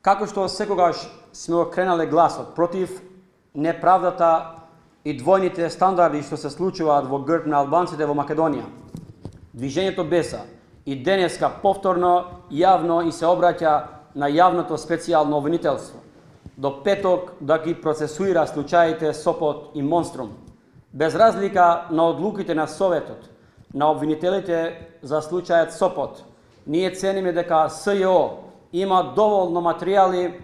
Како што секогаш сме окренале гласот против неправдата и двојните стандарди што се случуваат во грб на албанците во Македонија, Движењето Беса и денеска повторно јавно и се обраќа на јавното специјално обвинителство до петок да ги процесуира случаите Сопот и Монструм, без разлика на одлуките на Советот, на обвинителите за случајот Сопот. Ние цениме дека СЈО има доволно материјали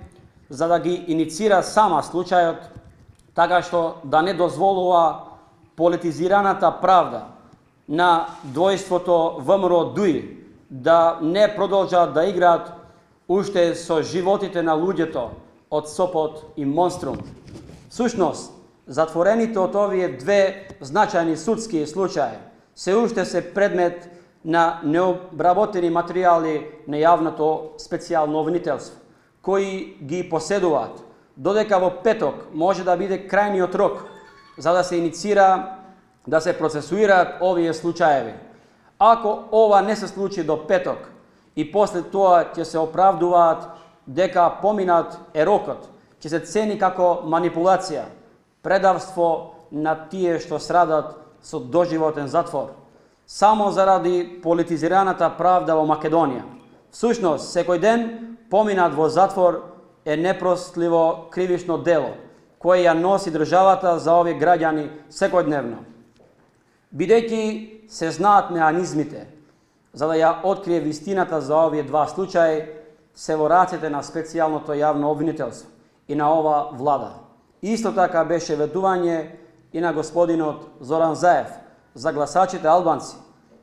за да ги иницира сама случајот, така што да не дозволува политизираната правда на двојството ВМРО-ДУИ да не продолжат да играат уште со животите на луѓето од Сопот и Монструм. Всушност, затворените од овие две значајни судски случаи се уште се предмет на необработени материјали на јавното специјално обвинителство, кои ги поседуваат, додека во петок може да биде крајниот рок за да се иницира, да се процесуираат овие случаеви. Ако ова не се случи до петок и после тоа ќе се оправдуваат дека поминат рокот, ќе се цени како манипулација, предавство на тие што страдат со доживотен затвор, само заради политизираната правда во Македонија. Всушност, секој ден поминат во затвор е непростливо кривишно дело, кое ја носи државата за овие граѓани секојдневно. Бидејќи се знаат меанизмите за да ја открие вистината за овие два случаи, се во рацете на специјалното јавно обвинителство и на ова влада. Исто така беше ветување и на господинот Зоран Заев за гласачите албанци,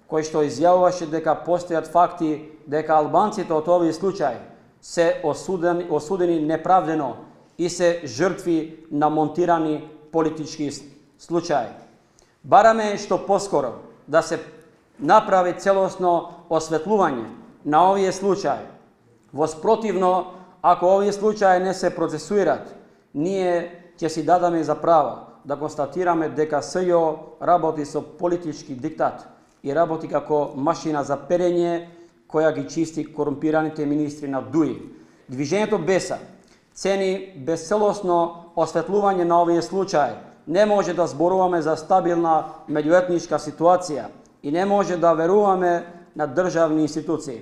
кој што изјавуваше дека постојат факти дека албанците од овие случаи се осудени неправдено и се жртви на монтирани политички случаи. Бараме што поскоро да се направи целосно осветлување на овие случаи. Воспротивно, ако овие случаи не се процесуират, ние ќе си дадаме за право да констатираме дека СЈО работи со политички диктат и работи како машина за перење која ги чисти корумпираните министри на ДУИ. Движењето Беса цени безцелосно осветлување на овие случаи. Не може да зборуваме за стабилна меѓуетничка ситуација и не може да веруваме на државни институции.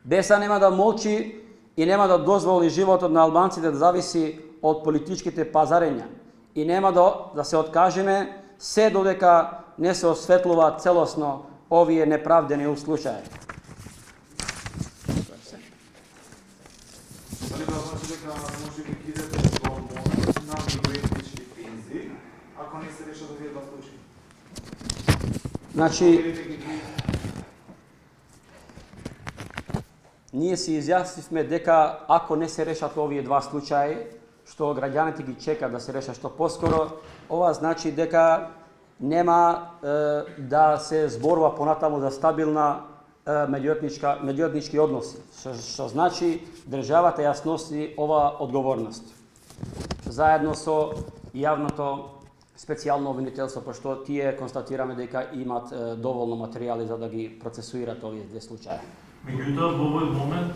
Беса нема да молчи и нема да дозволи животот на албанците да зависи од политичките пазарења и нема да се откажеме се додека не се осветлува целосно овие неправдени случаи. Дали да значи дека може би кидете во на меѓуетнички пензии, ако не се решат овие два случаи? Значи, ние си изјаснивме дека ако не се решат овие два случаи, што граѓаните ги чекаат да се решат што поскоро, ова значи дека нема да се зборува понатаму за стабилна меѓуетнички односи, што значи државата ја сноси ова одговорност. Заедно со јавното специјално обвинителство, пошто тие констатираме дека имат доволно материјали за да ги процесуират овие две случаи. Меѓутоа, во овој момент,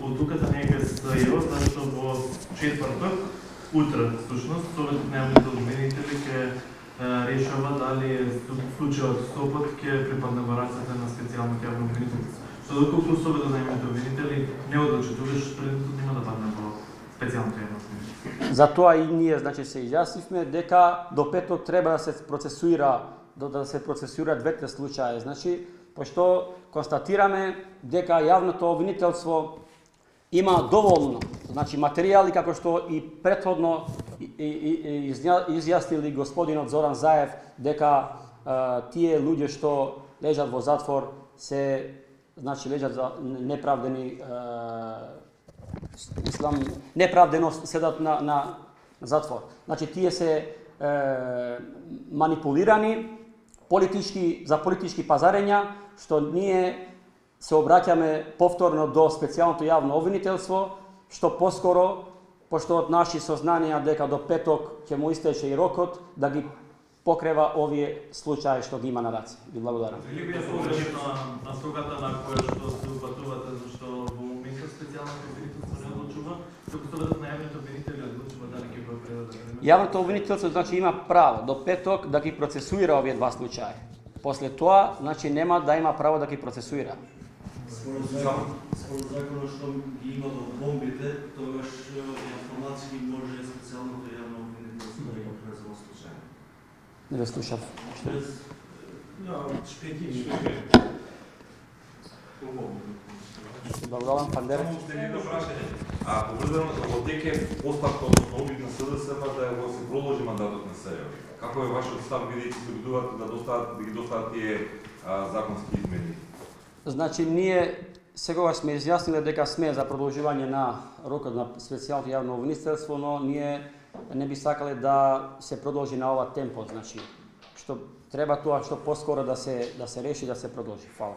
одлуката не е СЈО, зашто во четврток, утре, всушност, Советот на јавните обвинители ќе решава дали случајот Сопот ќе припадне во рацете на специјалното јавно обвинителство. Што доколку Советот на јавните обвинители не одлучи, тогаш предметот нема да падне во специјалното јавно обвинителство. Затоа и ние, значи, се изјаснивме дека до петок треба да се процесуира двете случаи. Значи, пошто констатираме дека јавното обвинителство има доволно, значи, материјали како што и претходно изјаснили господинот Зоран Заев дека тие луѓе што лежат во затвор се, значи, лежат за неправдено седат на затвор. Значи, тие се манипулирани за политички пазарења, што ние се обраќаме повторно до специјалното јавно обвинителство, што поскоро, пошто од наши сознанија дека до петок ќе му истече и рокот, да ги покрива овие случаи што ги има на раце. Ви благодарам. Или би на строгата на која што се упатувате, зашто во моментот специјалното обвинителство не одлучува, Докато бъдат наявните обвинители одлучува дали ги бъде да. Јавното обвинителство значи има право до петок да ги процесуира овие два случаи. После тоа, значи нема да има право да ги процесуира. Според законот што ги има во бомбите, тогаш автоматски може специјалното јавно обвинителство да го презема случај. Не ве слушав. Шпеки. Благодарам, Пандер. Само уште едно прашање. Поврзано во дека оставка од обид на СДСМ да го се продолжи мандатот на СЕО. Како е вашиот став бидејќи се обидуваат да ги достават тие законски измени? Значи ние сегогаш сме изјасниле дека сме за продолжување на рокот на специјалното јавно обвинителство, но ние не би сакале да се продолжи на ова темпо, значи што треба тоа што поскоро да се реши да се продолжи. Фала.